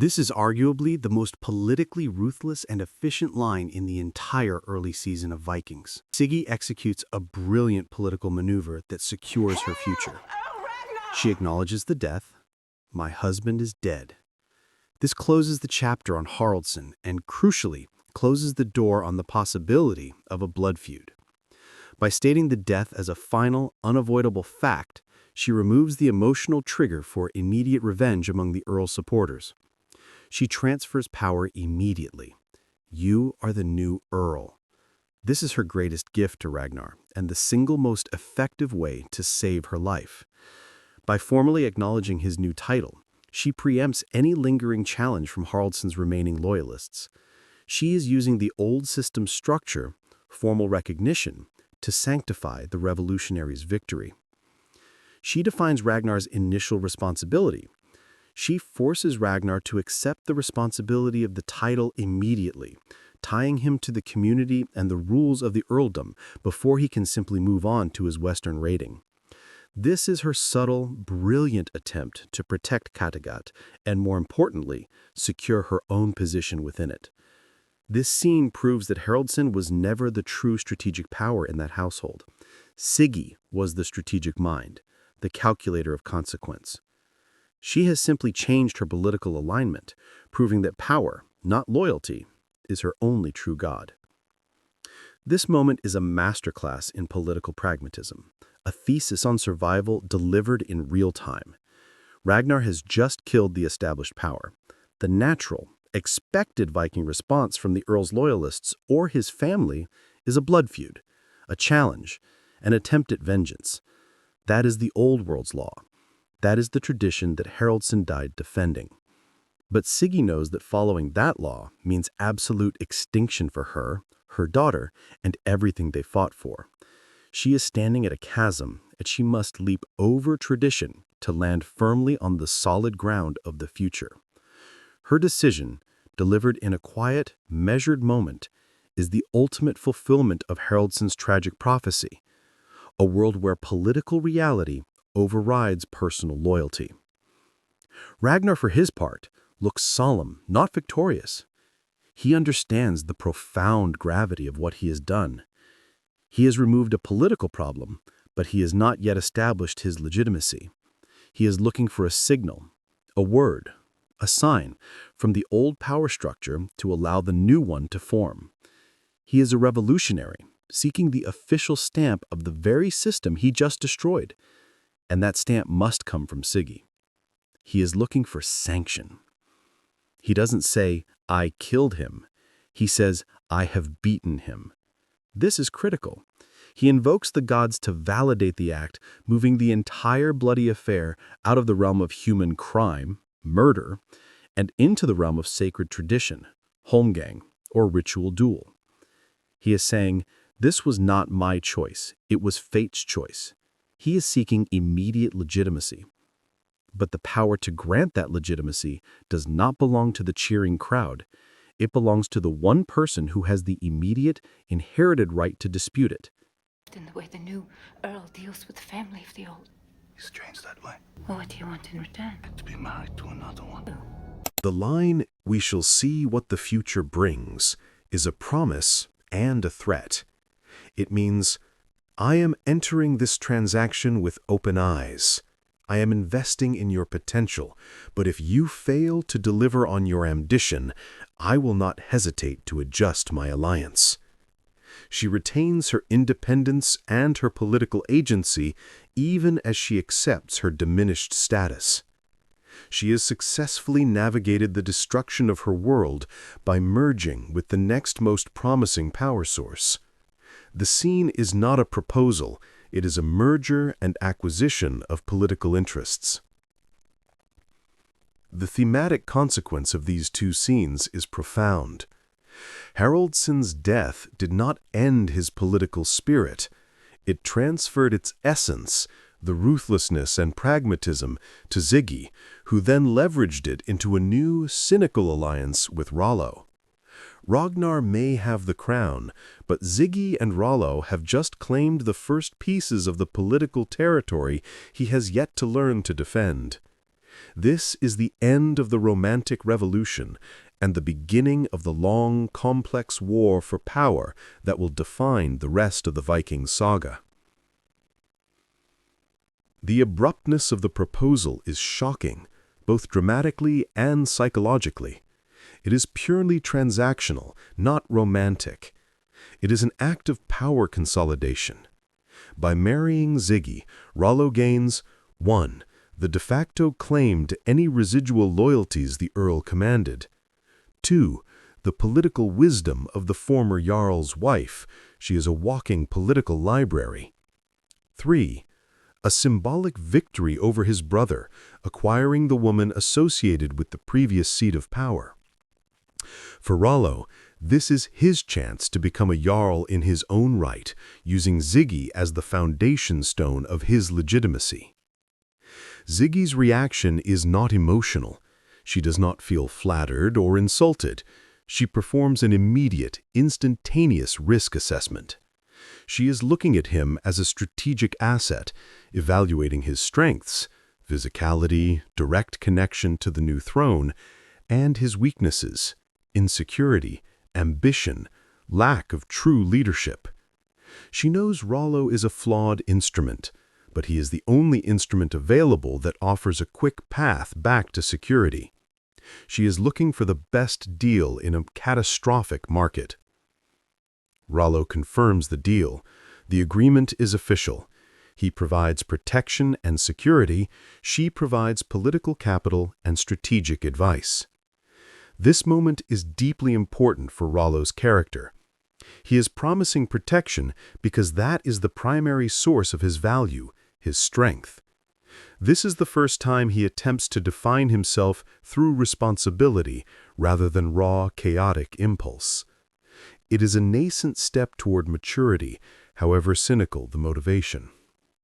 This is arguably the most politically ruthless and efficient line in the entire early season of Vikings. Siggy executes a brilliant political maneuver that secures her future. She acknowledges the death. My husband is dead. This closes the chapter on Haraldsson and, crucially, closes the door on the possibility of a blood feud. By stating the death as a final, unavoidable fact, she removes the emotional trigger for immediate revenge among the Earl's supporters. She transfers power immediately. You are the new Earl. This is her greatest gift to Ragnar, and the single most effective way to save her life. By formally acknowledging his new title, she preempts any lingering challenge from Haraldsson's remaining loyalists. She is using the old system's structure, formal recognition, to sanctify the revolutionary's victory. She defines Ragnar's initial responsibility. She forces Ragnar to accept the responsibility of the title immediately, tying him to the community and the rules of the earldom before he can simply move on to his Western raiding. This is her subtle, brilliant attempt to protect Kattegat and, more importantly, secure her own position within it. This scene proves that Haraldsson was never the true strategic power in that household. Siggy was the strategic mind, the calculator of consequence. She has simply changed her political alignment, proving that power, not loyalty, is her only true god. This moment is a masterclass in political pragmatism, a thesis on survival delivered in real time. Ragnar has just killed the established power. The natural, expected Viking response from the Earl's loyalists or his family is a blood feud, a challenge, an attempt at vengeance. That is the old world's law. That is the tradition that Haraldsson died defending. But Siggy knows that following that law means absolute extinction for her, her daughter, and everything they fought for. She is standing at a chasm, and she must leap over tradition to land firmly on the solid ground of the future. Her decision, delivered in a quiet, measured moment, is the ultimate fulfillment of Haraldsson's tragic prophecy, a world where political reality overrides personal loyalty. Ragnar, for his part, looks solemn, not victorious. He understands the profound gravity of what he has done. He has removed a political problem, but he has not yet established his legitimacy. He is looking for a signal, a word, a sign from the old power structure to allow the new one to form. He is a revolutionary, seeking the official stamp of the very system he just destroyed, and that stamp must come from Siggy. He is looking for sanction. He doesn't say, "I killed him." He says, "I have beaten him." This is critical. He invokes the gods to validate the act, moving the entire bloody affair out of the realm of human crime, murder, and into the realm of sacred tradition, holmgang, or ritual duel. He is saying, "This was not my choice, it was fate's choice." He is seeking immediate legitimacy. But the power to grant that legitimacy does not belong to the cheering crowd. It belongs to the one person who has the immediate, inherited right to dispute it. In the way the new Earl deals with the family of the old. He's changed that way. Well, what do you want in return? To be married to another one. The line, "We shall see what the future brings," is a promise and a threat. It means, I am entering this transaction with open eyes. I am investing in your potential, but if you fail to deliver on your ambition, I will not hesitate to adjust my alliance. She retains her independence and her political agency even as she accepts her diminished status. She has successfully navigated the destruction of her world by merging with the next most promising power source. The scene is not a proposal, it is a merger and acquisition of political interests. The thematic consequence of these two scenes is profound. Haraldsson's death did not end his political spirit. It transferred its essence, the ruthlessness and pragmatism, to Siggy, who then leveraged it into a new, cynical alliance with Rollo. Ragnar may have the crown, but Siggy and Rollo have just claimed the first pieces of the political territory he has yet to learn to defend. This is the end of the Romantic Revolution and the beginning of the long, complex war for power that will define the rest of the Viking saga. The abruptness of the proposal is shocking, both dramatically and psychologically. It is purely transactional, not romantic. It is an act of power consolidation. By marrying Siggy, Rollo gains 1. The de facto claim to any residual loyalties the Earl commanded. 2. The political wisdom of the former Jarl's wife. She is a walking political library. 3. A symbolic victory over his brother, acquiring the woman associated with the previous seat of power. For Rollo, this is his chance to become a Jarl in his own right, using Siggy as the foundation stone of his legitimacy. Siggy's reaction is not emotional. She does not feel flattered or insulted. She performs an immediate, instantaneous risk assessment. She is looking at him as a strategic asset, evaluating his strengths, physicality, direct connection to the new throne, and his weaknesses, insecurity, ambition, lack of true leadership. She knows Rollo is a flawed instrument, but he is the only instrument available that offers a quick path back to security. She is looking for the best deal in a catastrophic market. Rollo confirms the deal. The agreement is official. He provides protection and security. She provides political capital and strategic advice. This moment is deeply important for Rollo's character. He is promising protection because that is the primary source of his value, his strength. This is the first time he attempts to define himself through responsibility rather than raw, chaotic impulse. It is a nascent step toward maturity, however cynical the motivation.